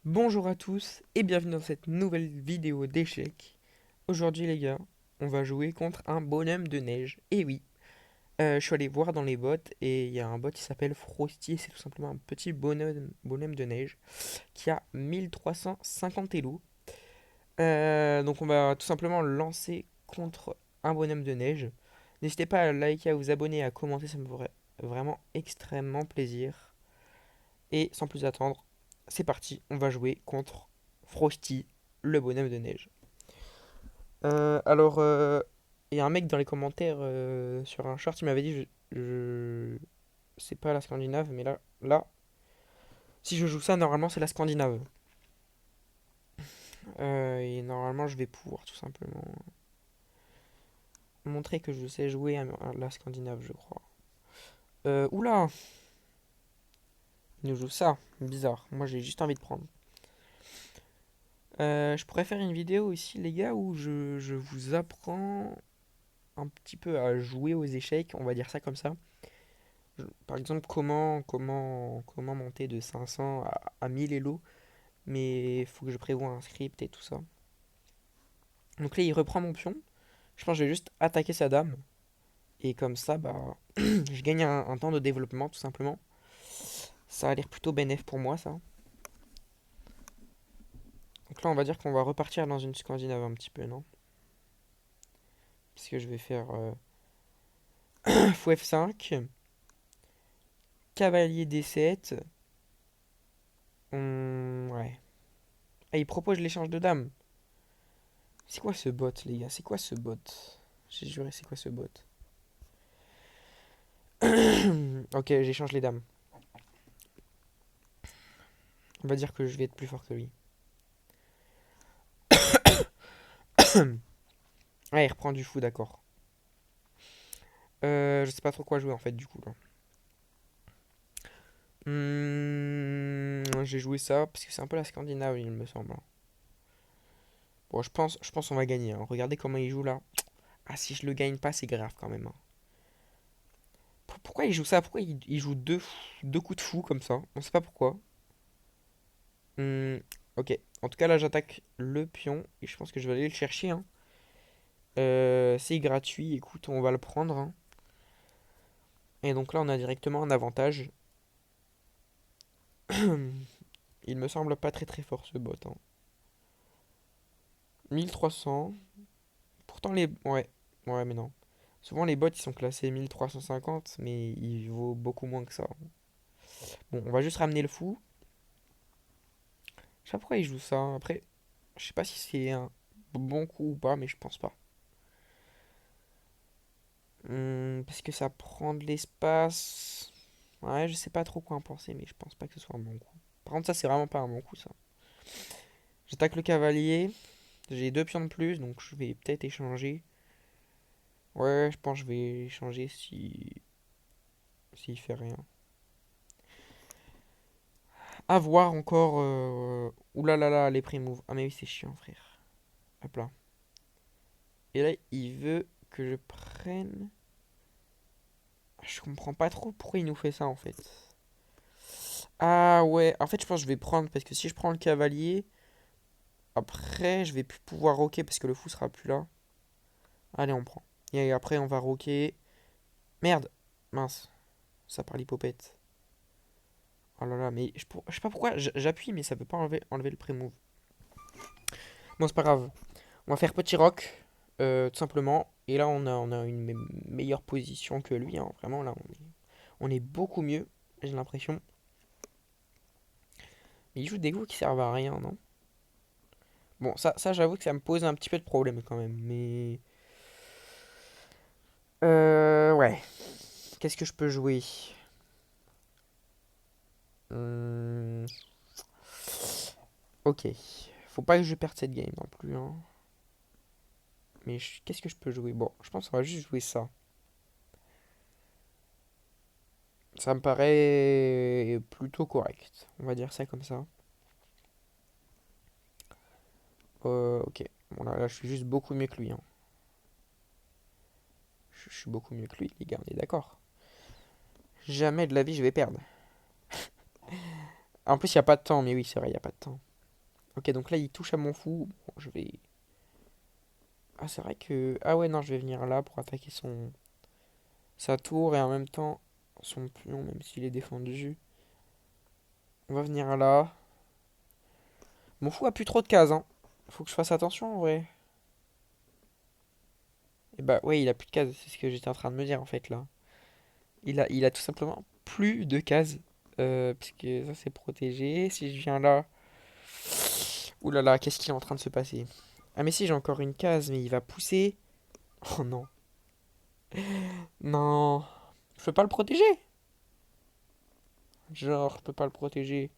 Bonjour à tous et bienvenue dans cette nouvelle vidéo d'échecs. Aujourd'hui les gars, on va jouer contre un bonhomme de neige. Et oui, je suis allé voir dans les bots et il y a un bot qui s'appelle Frosty. C'est tout simplement un petit bonhomme de neige qui a 1350 élos. Donc on va tout simplement lancer contre un bonhomme de neige. N'hésitez pas à liker, à vous abonner, à commenter, ça me ferait vraiment extrêmement plaisir. Et sans plus attendre, c'est parti, on va jouer contre Frosty, le bonhomme de neige. Il y a un mec dans les commentaires sur un short, il m'avait dit, c'est pas la Scandinave, mais là, si je joue ça, normalement c'est la Scandinave. Et normalement, je vais pouvoir tout simplement montrer que je sais jouer à la Scandinave, je crois. Oula, il nous joue ça, bizarre. Moi, j'ai juste envie de prendre. Je pourrais faire une vidéo ici, les gars, où je vous apprends un petit peu à jouer aux échecs, on va dire ça comme ça. Par exemple, comment monter de 500 à 1000 Elo, mais il faut que je prévoie un script et tout ça. Donc là, il reprend mon pion. Je pense que je vais juste attaquer sa dame. Et comme ça, bah, je gagne un temps de développement, tout simplement. Ça a l'air plutôt bénéf pour moi, ça. Donc là, on va dire qu'on va repartir dans une Scandinave un petit peu, non? Parce que je vais faire fou F5, cavalier D7. Ouais. Ah, il propose l'échange de dames. C'est quoi ce bot, les gars? C'est quoi ce bot? J'ai juré, c'est quoi ce bot? Ok, j'échange les dames. On va dire que je vais être plus fort que lui. Ah, il reprend du fou, d'accord. Je sais pas trop quoi jouer en fait, du coup, là. J'ai joué ça parce que c'est un peu la Scandinave, il me semble. Bon, je pense on va gagner, hein. Regardez comment il joue là. Ah, si je le gagne pas, c'est grave quand même, hein. Pourquoi il joue ça? Pourquoi il joue deux coups de fou comme ça? On sait pas pourquoi. Hmm, ok. En tout cas, là, j'attaque le pion et je pense que je vais aller le chercher, hein. C'est gratuit, écoute, on va le prendre, hein. Et donc là, on a directement un avantage. Il me semble pas très très fort ce bot, hein. 1300. Pourtant, les. Ouais, ouais, mais non. Souvent, les bots ils sont classés 1350, mais il vaut beaucoup moins que ça. Bon, on va juste ramener le fou. Je sais pas pourquoi il joue ça, hein. Après, je sais pas si c'est un bon coup ou pas, mais je pense pas. Parce que ça prend de l'espace. Ouais, je sais pas trop quoi en penser, mais je pense pas que ce soit un bon coup. Par contre, ça, c'est vraiment pas un bon coup, ça. J'attaque le cavalier. J'ai deux pions de plus, donc je vais peut-être échanger. Ouais, je pense que je vais échanger si s'il fait rien. À voir encore. Ouh là là là, les pré-moves. Ah, mais oui, c'est chiant, frère. Hop là. Et là, il veut que je prenne. Je comprends pas trop pourquoi il nous fait ça en fait. Ah ouais, en fait, je pense que je vais prendre parce que si je prends le cavalier, après, je vais plus pouvoir roquer parce que le fou sera plus là. Allez, on prend. Et après, on va roquer. Merde! Mince, ça part l'hypopète. Oh là là, mais je sais pas pourquoi j'appuie, mais ça peut pas enlever le pré-move. Bon, c'est pas grave. On va faire petit rock, tout simplement. Et là, on a une meilleure position que lui, hein. Vraiment, là, on est beaucoup mieux, j'ai l'impression. Mais il joue des coups qui servent à rien, non? Bon, ça j'avoue que ça me pose un petit peu de problème quand même. Mais. Ouais. Qu'est-ce que je peux jouer? Hum, Ok. Faut pas que je perde cette game non plus, hein. Mais qu'est-ce que je peux jouer? Bon, je pense qu'on va juste jouer ça. Ça me paraît plutôt correct. On va dire ça comme ça. Ok. Bon, là, je suis juste beaucoup mieux que lui, hein. Je suis beaucoup mieux que lui, les gars, on est d'accord. Jamais de la vie je vais perdre. En plus, il n'y a pas de temps, mais oui, c'est vrai, il n'y a pas de temps. Ok, donc là, il touche à mon fou. Bon, je vais... Ah, c'est vrai que... Ah ouais, non, je vais venir là pour attaquer sa tour et en même temps son pion, même s'il est défendu. On va venir là. Mon fou a plus trop de cases, hein. Faut que je fasse attention, ouais. Et bah ouais, il a plus de cases, c'est ce que j'étais en train de me dire en fait là. Il a tout simplement plus de cases. Puisque ça c'est protégé. Si je viens là... Ouh là là, qu'est-ce qui est en train de se passer? Ah mais si, j'ai encore une case, mais il va pousser. Oh non. Non. Je peux pas le protéger. Genre, je peux pas le protéger.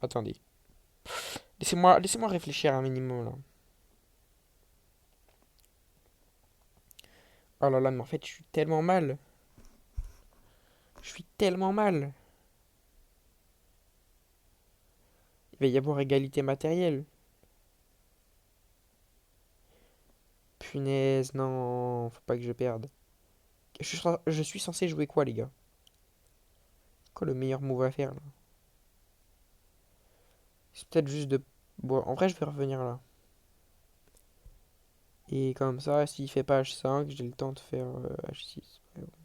Attendez. Laissez-moi réfléchir un minimum là. Oh là là, mais en fait, je suis tellement mal. Je suis tellement mal. Il va y avoir égalité matérielle. Punaise, non, faut pas que je perde. Je suis censé jouer quoi, les gars? Quoi le meilleur move à faire là? C'est peut-être juste de. Bon, en vrai, je vais revenir là. Et comme ça, s'il fait pas H5, j'ai le temps de faire H6. Ouais, bon.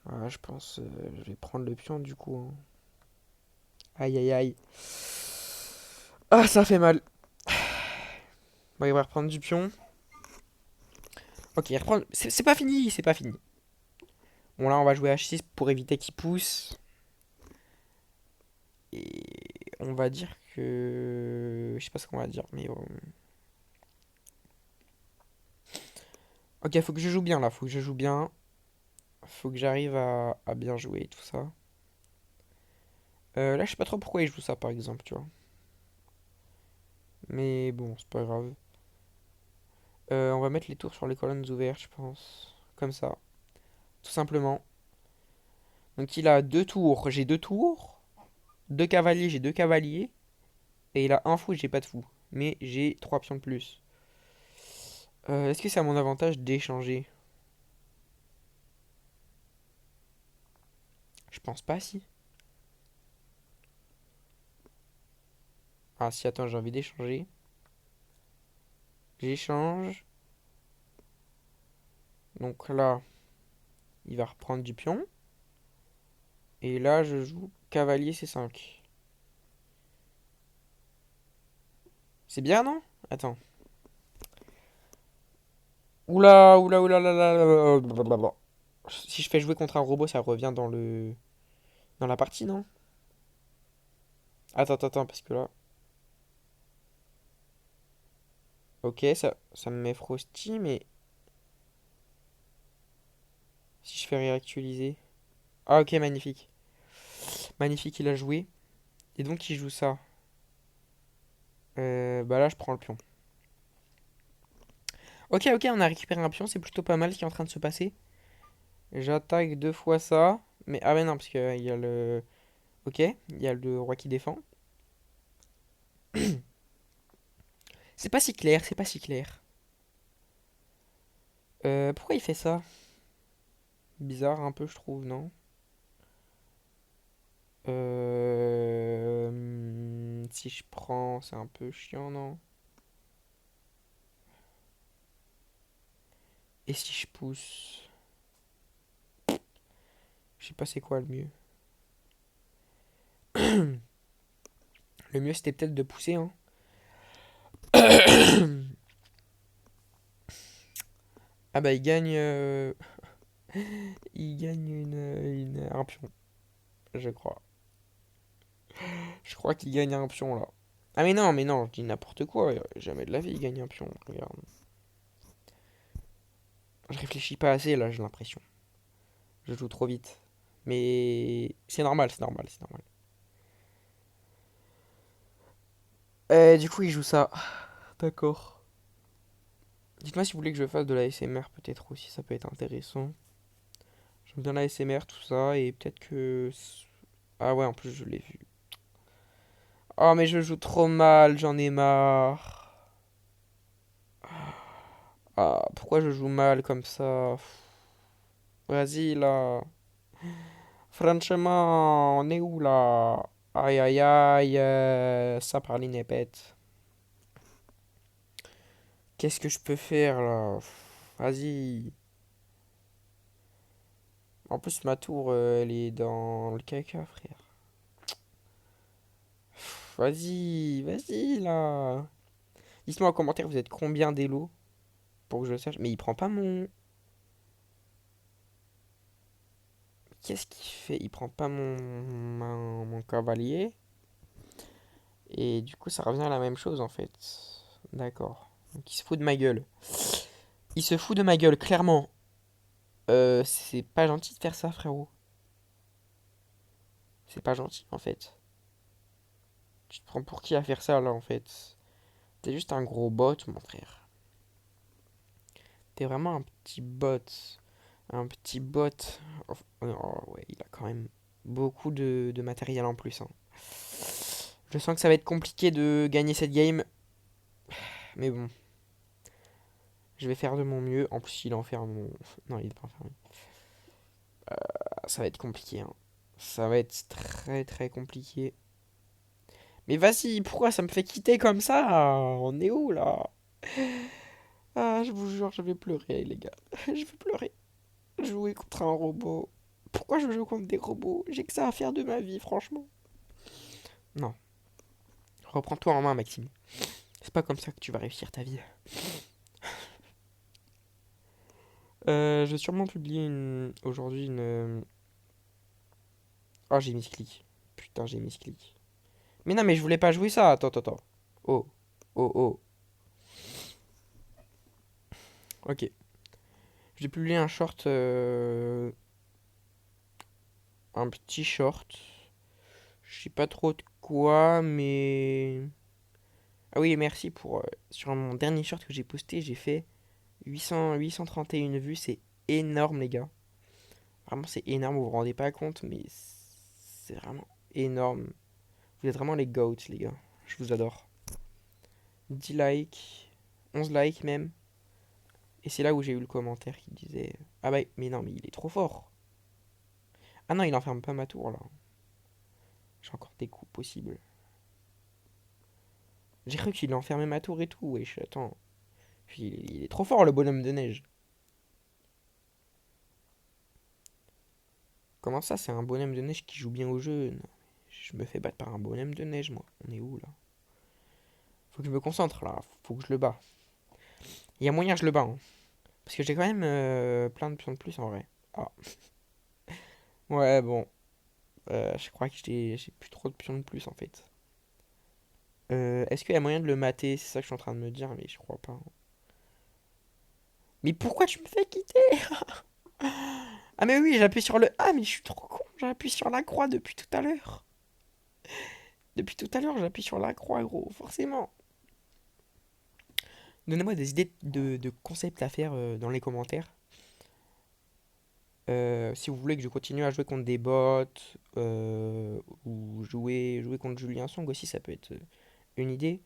Ah, je pense je vais prendre le pion du coup, hein. Aïe aïe aïe. Ah, ça fait mal. Bon, il va reprendre du pion. Ok, il reprend. C'est pas fini, c'est pas fini. Bon, là, on va jouer H6 pour éviter qu'il pousse. Et on va dire que. Je sais pas ce qu'on va dire, mais. Ok, faut que je joue bien là, faut que je joue bien. Faut que j'arrive à bien jouer tout ça. Là, je sais pas trop pourquoi il joue ça par exemple, tu vois. Mais bon, c'est pas grave. On va mettre les tours sur les colonnes ouvertes, je pense. Comme ça, tout simplement. Donc il a deux tours, j'ai deux tours. Deux cavaliers, j'ai deux cavaliers. Et il a un fou, j'ai pas de fou. Mais j'ai trois pions de plus. Est-ce que c'est à mon avantage d'échanger? Je pense pas, si. Ah si, attends, j'ai envie d'échanger. J'échange. Donc là, il va reprendre du pion. Et là, je joue cavalier C5. C'est bien, non? Attends. Oula, oula, oula, là, là, là, blablabla. Si je fais jouer contre un robot, ça revient dans la partie, non? Attends, attends, attends, parce que là... Ok, ça me met Frosty, mais si je fais réactualiser... Ah ok, magnifique. Magnifique, il a joué. Et donc il joue ça. Bah là, je prends le pion. Ok, ok, on a récupéré un pion, c'est plutôt pas mal ce qui est en train de se passer. J'attaque deux fois ça. Mais ah mais non, parce qu'il y a le... Ok, il y a le roi qui défend. C'est pas si clair, c'est pas si clair. Pourquoi il fait ça? Bizarre un peu, je trouve, non? Si je prends, c'est un peu chiant, non? Et si je pousse? Je sais pas c'est quoi le mieux. Le mieux c'était peut-être de pousser, hein. Ah bah il gagne un pion, je crois. Je crois qu'il gagne un pion là. Ah mais non, je dis n'importe quoi. Jamais de la vie il gagne un pion. Regarde. Je réfléchis pas assez là, j'ai l'impression. Je joue trop vite. Mais c'est normal, c'est normal, c'est normal. Du coup, il joue ça. D'accord. Dites-moi si vous voulez que je fasse de la SMR peut-être aussi, ça peut être intéressant. J'aime bien la SMR, tout ça, et peut-être que... Ah ouais, en plus je l'ai vu. Oh mais je joue trop mal, j'en ai marre. Ah, pourquoi je joue mal comme ça? Vas-y là. Franchement, on est où là? Aïe aïe aïe, ça par les népettes. Qu'est-ce que je peux faire là? Vas-y. En plus, ma tour, elle est dans le caca, frère. Vas-y, vas-y là. Dites-moi en commentaire, vous êtes combien d'élo pour que je le sache. Mais il prend pas mon. Qu'est-ce qu'il fait? Il prend pas mon cavalier. Et du coup, ça revient à la même chose en fait. D'accord. Donc il se fout de ma gueule. Il se fout de ma gueule, clairement. C'est pas gentil de faire ça, frérot. C'est pas gentil en fait. Tu te prends pour qui à faire ça là en fait? T'es juste un gros bot, mon frère. T'es vraiment un petit bot. Un petit bot. Oh, oh, ouais, il a quand même beaucoup de matériel en plus, hein. Je sens que ça va être compliqué de gagner cette game. Mais bon, je vais faire de mon mieux. En plus, il est enfermé. Non, il est pas enfermé. Ça va être compliqué, hein. Ça va être très très compliqué. Mais vas-y, pourquoi ça me fait quitter comme ça? On est où là? Ah, je vous jure, je vais pleurer, les gars. Je vais pleurer. Jouer contre un robot. Pourquoi je joue contre des robots? J'ai que ça à faire de ma vie, franchement. Non. Reprends-toi en main, Maxime. C'est pas comme ça que tu vas réussir ta vie. Je vais sûrement publier aujourd'hui une. Oh, j'ai mis ce clic. Putain, j'ai mis ce clic. Mais non, mais je voulais pas jouer ça. Attends, attends, attends. Oh, oh, oh. Ok. J'ai publié un short. Un petit short. Je sais pas trop de quoi, mais. Ah oui, merci pour. Sur mon dernier short que j'ai posté, j'ai fait 831 vues. C'est énorme, les gars. Vraiment, c'est énorme. Vous vous rendez pas compte, mais c'est vraiment énorme. Vous êtes vraiment les goats, les gars. Je vous adore. 10 likes, 11 likes même. Et c'est là où j'ai eu le commentaire qui disait: ah bah, mais non, mais il est trop fort. Ah non, il enferme pas ma tour là. J'ai encore des coups possibles. J'ai cru qu'il enfermait ma tour et tout. Wesh, attends. Il est trop fort le bonhomme de neige. Comment ça, c'est un bonhomme de neige qui joue bien au jeu? Non, je me fais battre par un bonhomme de neige, moi. On est où là? Faut que je me concentre là. Faut que je le bats. Il y a moyen que je le bats, hein. Parce que j'ai quand même plein de pions de plus en vrai. Ah. Ouais, bon. Je crois que j'ai plus trop de pions de plus en fait. Est-ce qu'il y a moyen de le mater? C'est ça que je suis en train de me dire, mais je crois pas, hein. Mais pourquoi tu me fais quitter? Ah mais oui, j'appuie sur le A, mais je suis trop con. J'appuie sur la croix depuis tout à l'heure. Depuis tout à l'heure, j'appuie sur la croix, gros, forcément. Donnez-moi des idées de concepts à faire dans les commentaires. Si vous voulez que je continue à jouer contre des bots ou jouer contre Julien Song aussi, ça peut être une idée.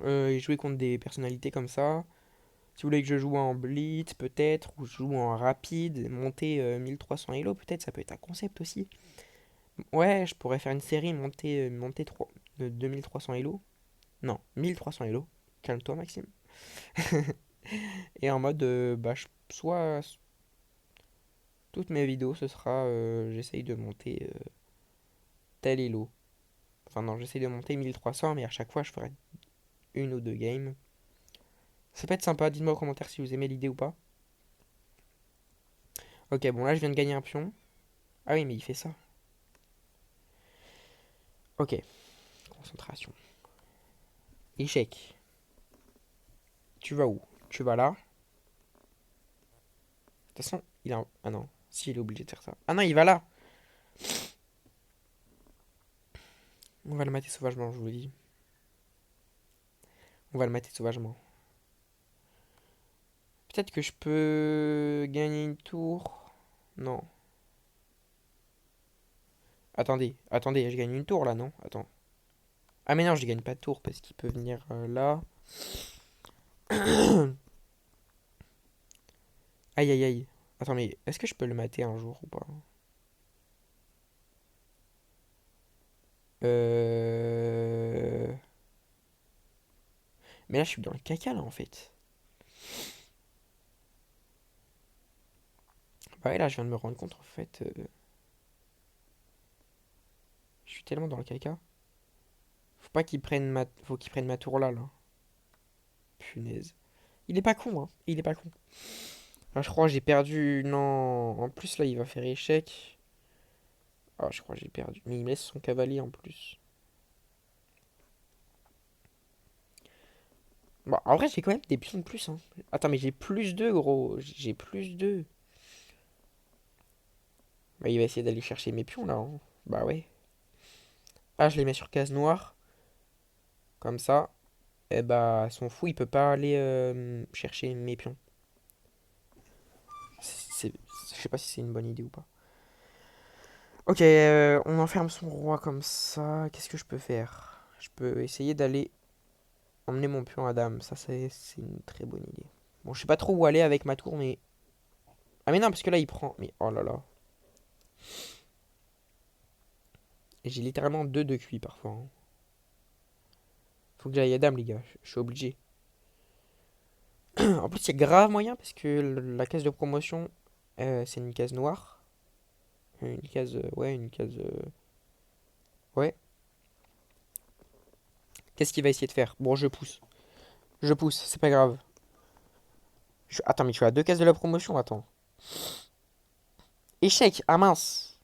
Et jouer contre des personnalités comme ça. Si vous voulez que je joue en blitz, peut-être, ou je joue en rapide, monter 1300 elo, peut-être, ça peut être un concept aussi. Ouais, je pourrais faire une série monter 2300 elo. Non, 1300 elo. Calme-toi, Maxime. Et en mode, bah, soit toutes mes vidéos, ce sera, j'essaye de monter tel elo. Enfin, non, j'essaye de monter 1300, mais à chaque fois, je ferai une ou deux games. Ça peut être sympa, dites-moi en commentaire si vous aimez l'idée ou pas. Ok, bon, là, je viens de gagner un pion. Ah oui, mais il fait ça. Ok, concentration. Échec. Tu vas où? Tu vas là. De toute façon, il a. Ah non, si, il est obligé de faire ça. Ah non, il va là. On va le mater sauvagement, je vous le dis. On va le mater sauvagement. Peut-être que je peux gagner une tour. Non. Attendez, attendez, je gagne une tour là, non? Attends. Ah mais non, je gagne pas de tour parce qu'il peut venir là. Aïe aïe aïe. Attends, mais est-ce que je peux le mater un jour ou pas? Euh... Mais là, je suis dans le caca, là, en fait. Bah ouais, là, je viens de me rendre compte, en fait. Je suis tellement dans le caca. Faut pas qu'il prenne ma... Faut qu'il prenne ma tour là, là. Punaise. Il est pas con, hein. Il est pas con. Ah, je crois que j'ai perdu... Non. En plus, là, il va faire échec. Ah, je crois que j'ai perdu. Mais il me laisse son cavalier, en plus. Bon, en vrai, j'ai quand même des pions de plus, hein. Attends, mais j'ai plus 2 gros. J'ai plus 2. Bah, il va essayer d'aller chercher mes pions, là, hein. Bah ouais. Ah, je les mets sur case noire. Comme ça. Eh bah, son fou, il peut pas aller chercher mes pions. Je sais pas si c'est une bonne idée ou pas. Ok, on enferme son roi comme ça. Qu'est-ce que je peux faire? Je peux essayer d'aller emmener mon pion à dame. Ça, c'est une très bonne idée. Bon, je sais pas trop où aller avec ma tour, mais... Ah mais non, parce que là, il prend... Mais oh là là. J'ai littéralement deux de QI parfois, hein. Faut que j'aille à dame, les gars. Je suis obligé. En plus, il y a grave moyen, parce que la case de promotion, c'est une case noire. Une case... ouais, une case... ouais. Qu'est-ce qu'il va essayer de faire? Bon, je pousse. Je pousse, c'est pas grave. Attends, mais tu as deux cases de la promotion, attends. Échec, ah mince.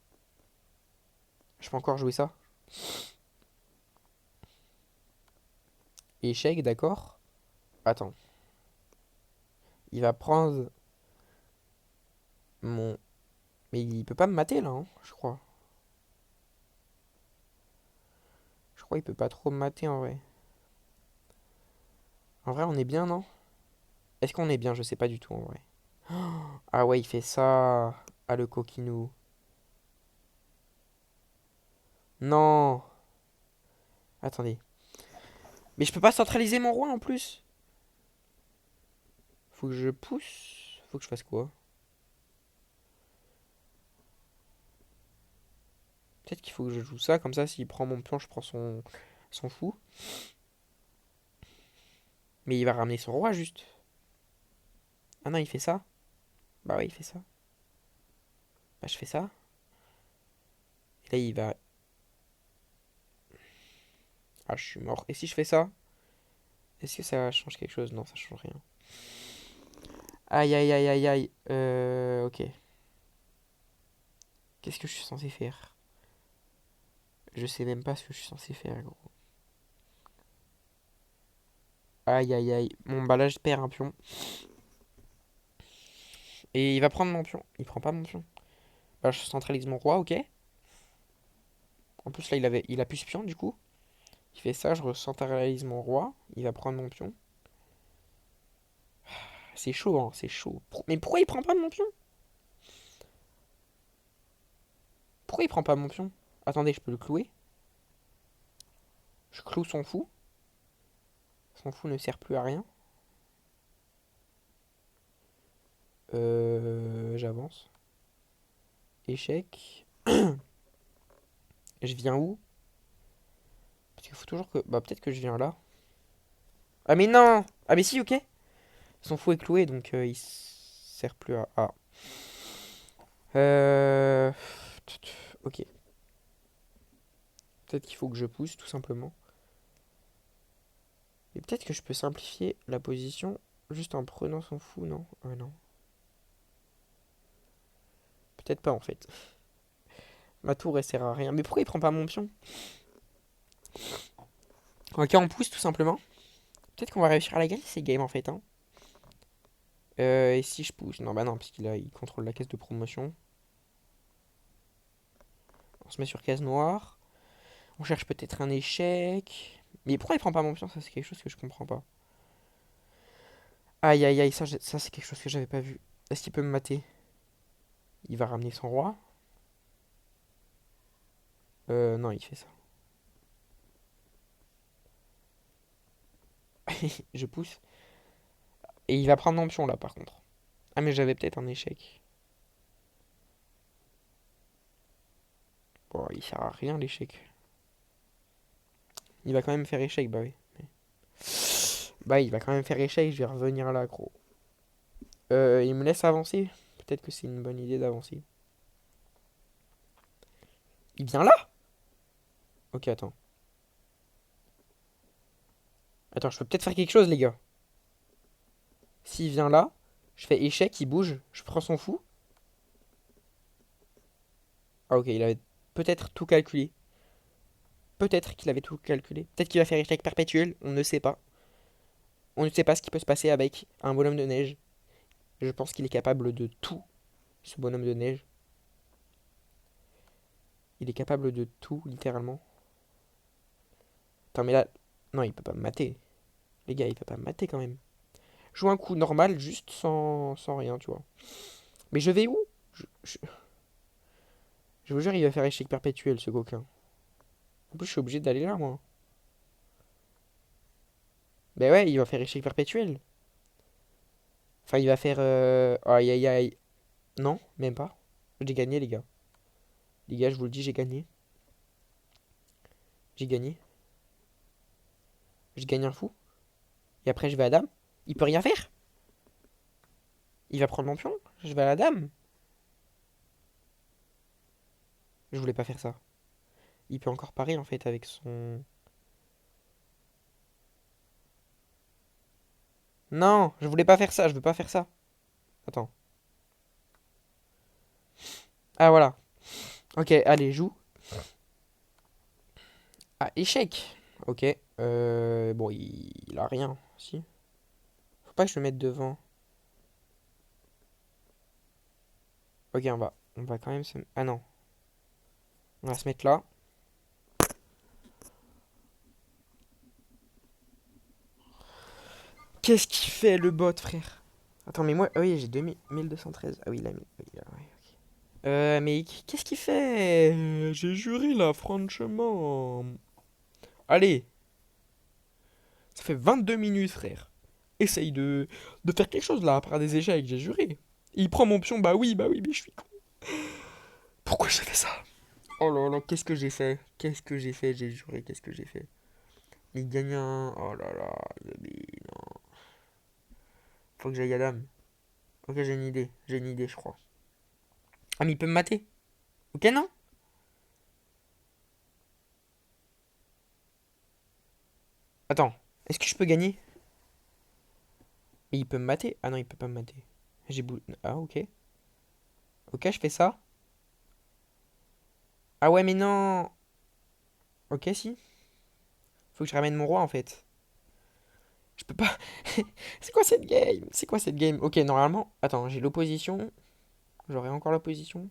Je peux encore jouer ça? Échec, d'accord. Attends. Il va prendre mon... Mais il peut pas me mater là, hein, je crois. Je crois qu'il peut pas trop me mater en vrai. En vrai, on est bien, non? Est-ce qu'on est bien? Je sais pas du tout en vrai. Ah ouais, il fait ça. Ah le coquinou. Non. Attendez. Mais je peux pas centraliser mon roi en plus. Faut que je pousse. Faut que je fasse quoi? Peut-être qu'il faut que je joue ça, comme ça, s'il prend mon pion, je prends son fou. Mais il va ramener son roi juste. Ah non, il fait ça? Bah ouais, il fait ça. Bah je fais ça. Et là, il va... Ah, je suis mort. Et si je fais ça? Est-ce que ça change quelque chose? Non, ça change rien. Aïe, aïe, aïe, aïe, aïe. Ok. Qu'est-ce que je suis censé faire? Je sais même pas ce que je suis censé faire, gros. Aïe, aïe, aïe. Bon, bah là, je perds un pion. Et il va prendre mon pion. Il prend pas mon pion. Bah, je centralise mon roi, ok. En plus, là, il a plus ce pion, du coup. Il fait ça, je recentralise mon roi. Il va prendre mon pion. C'est chaud, hein, c'est chaud. Mais pourquoi il prend pas mon pion? Pourquoi il prend pas mon pion? Attendez, je peux le clouer. Je cloue son fou. Son fou ne sert plus à rien. J'avance. Échec. Je viens où? Parce qu'il faut toujours que... Bah peut-être que je viens là. Ah mais non! Ah mais si, ok. Son fou est cloué, donc il sert plus à... Ah. Euh... Ok. Peut-être qu'il faut que je pousse, tout simplement. Mais peut-être que je peux simplifier la position juste en prenant son fou, non? Non. Peut-être pas, en fait. Ma tour, elle sert à rien. Mais pourquoi il prend pas mon pion? Ok, on pousse, tout simplement. Peut-être qu'on va réussir à la gagner, ces games, en fait, hein. Et si je pousse? Non, bah non, parce il contrôle la caisse de promotion. On se met sur case noire. On cherche peut-être un échec. Mais pourquoi il prend pas mon pion? Ça, c'est quelque chose que je comprends pas. Aïe, aïe, aïe, ça c'est quelque chose que j'avais pas vu. Est-ce qu'il peut me mater? Il va ramener son roi? Non, il fait ça. Je pousse. Et il va prendre mon pion, là, par contre. Ah, mais j'avais peut-être un échec. Oh, il sert à rien l'échec. Il va quand même faire échec, bah oui. Bah il va quand même faire échec, je vais revenir là, gros. Il me laisse avancer. Peut-être que c'est une bonne idée d'avancer. Il vient là? Ok, attends. Attends, je peux peut-être faire quelque chose, les gars. S'il vient là, je fais échec, il bouge, je prends son fou. Ah ok, il avait peut-être tout calculé. Peut-être qu'il avait tout calculé. Peut-être qu'il va faire échec perpétuel, on ne sait pas. On ne sait pas ce qui peut se passer avec un bonhomme de neige. Je pense qu'il est capable de tout, ce bonhomme de neige. Il est capable de tout, littéralement. Attends, mais là... Non, il peut pas me mater. Les gars, il peut pas me mater quand même. Joue un coup normal, juste sans rien, tu vois. Mais je vais où je vous jure, il va faire échec perpétuel, ce coquin. En plus, je suis obligé d'aller là, moi. Ben ouais, il va faire échec perpétuel. Enfin, il va faire... Aïe, aïe, aïe. Non, même pas. J'ai gagné, les gars. Les gars, je vous le dis, j'ai gagné. J'ai gagné. J'ai gagné un fou. Et après, je vais à dame. Il peut rien faire. Il va prendre mon pion. Je vais à la dame. Je voulais pas faire ça. Il peut encore parer, en fait, avec son... Non, je voulais pas faire ça. Je veux pas faire ça. Attends. Ah, voilà. Ok, allez, joue. Ah, échec. Ok. Bon, il a rien. Si. Faut pas que je le mette devant. Ok, on va quand même se... Ah non. On va se mettre là. Qu'est-ce qu'il fait le bot, frère? Attends, mais moi... Ah oui, j'ai 2213. Ah oui, il a mis... oui, ah ouais, ok. Mais qu'est-ce qu'il fait? J'ai juré là, franchement. Allez, ça fait 22 minutes, frère. Essaye de faire quelque chose là, après des échecs, j'ai juré. Il prend mon pion, bah oui, mais je suis con. Pourquoi j'ai fait ça? Oh là là, qu'est-ce que j'ai fait? Qu'est-ce que j'ai fait? J'ai juré, qu'est-ce que j'ai fait? Il gagne un... Oh là là, mais non. Faut que j'aille à dame. Ok, j'ai une idée, je crois. Ah, mais il peut me mater. Ok, non? Attends, est-ce que je peux gagner? Mais il peut me mater? Ah non, il peut pas me mater. Ah, ok. Ok, je fais ça. Ah ouais, mais non. Ok, si. Faut que je ramène mon roi, en fait. Je peux pas... C'est quoi cette game? C'est quoi cette game? Ok, normalement... Attends, j'ai l'opposition. J'aurai encore l'opposition.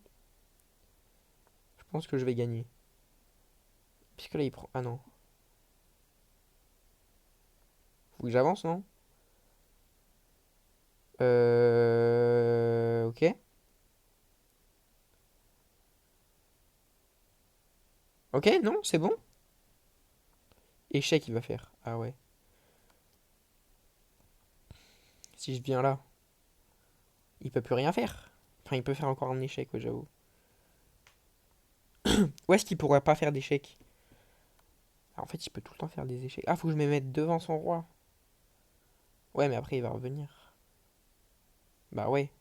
Je pense que je vais gagner. Puisque là, il prend... Ah non. Faut que j'avance, non? Ok. Ok, non, c'est bon. Échec, il va faire. Ah ouais. Si je viens là, il peut plus rien faire. Enfin, il peut faire encore un échec, ouais, j'avoue. Où est-ce qu'il pourrait pas faire d'échec? Ah, en fait, il peut tout le temps faire des échecs. Ah, faut que je me mette devant son roi. Ouais, mais après, il va revenir. Bah ouais.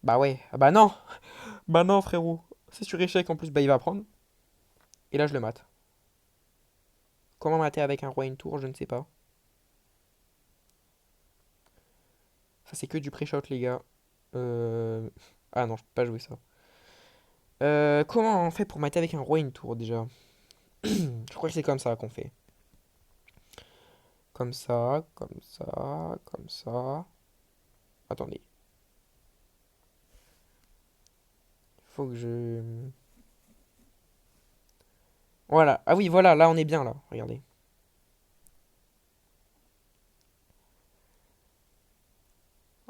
Bah ouais. Ah bah non. Bah non, frérot. C'est sur échec en plus. Bah il va prendre. Et là, je le mate. Comment mater avec un roi et une tour, je ne sais pas. Ça, c'est que du pré-shot, les gars. Euh... Ah non, je peux pas jouer ça. Comment on fait pour mater avec un roi et une tour déjà? Je crois que c'est comme ça qu'on fait. Comme ça, comme ça, comme ça. Attendez. Faut que je... Voilà. Ah oui, voilà, là on est bien là. Regardez.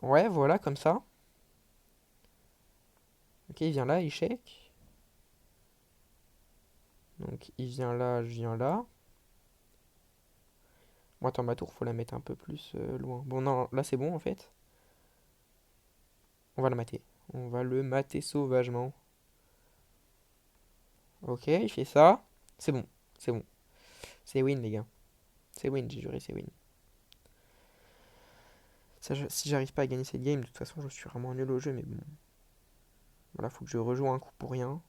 Ouais, voilà, comme ça. Ok, il vient là, échec. Donc il vient là, je viens là. Bon, attends, ma tour, faut la mettre un peu plus loin. Bon, non, là c'est bon en fait. On va le mater. On va le mater sauvagement. Ok, il fait ça. C'est bon, c'est bon. C'est win, les gars. C'est win, j'ai juré, c'est win. Ça, si j'arrive pas à gagner cette game, de toute façon, je suis vraiment nul au jeu, mais bon. Voilà, faut que je rejoue un coup pour rien.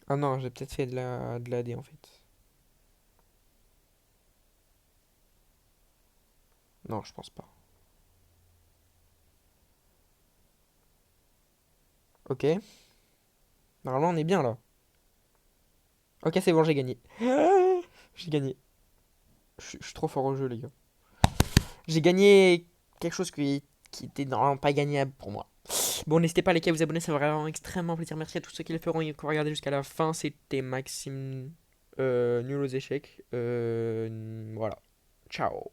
Ah non, j'ai peut-être fait de la D en fait. Non, je pense pas. Ok. Normalement, on est bien là. Ok, c'est bon, j'ai gagné. J'ai gagné. Je suis trop fort au jeu, les gars. J'ai gagné quelque chose qui était normalement pas gagnable pour moi. Bon, n'hésitez pas les gars à vous abonner, ça va vraiment extrêmement plaisir. Merci à tous ceux qui le feront et qui ont regardé jusqu'à la fin. C'était Maxime nul aux échecs. Voilà. Ciao.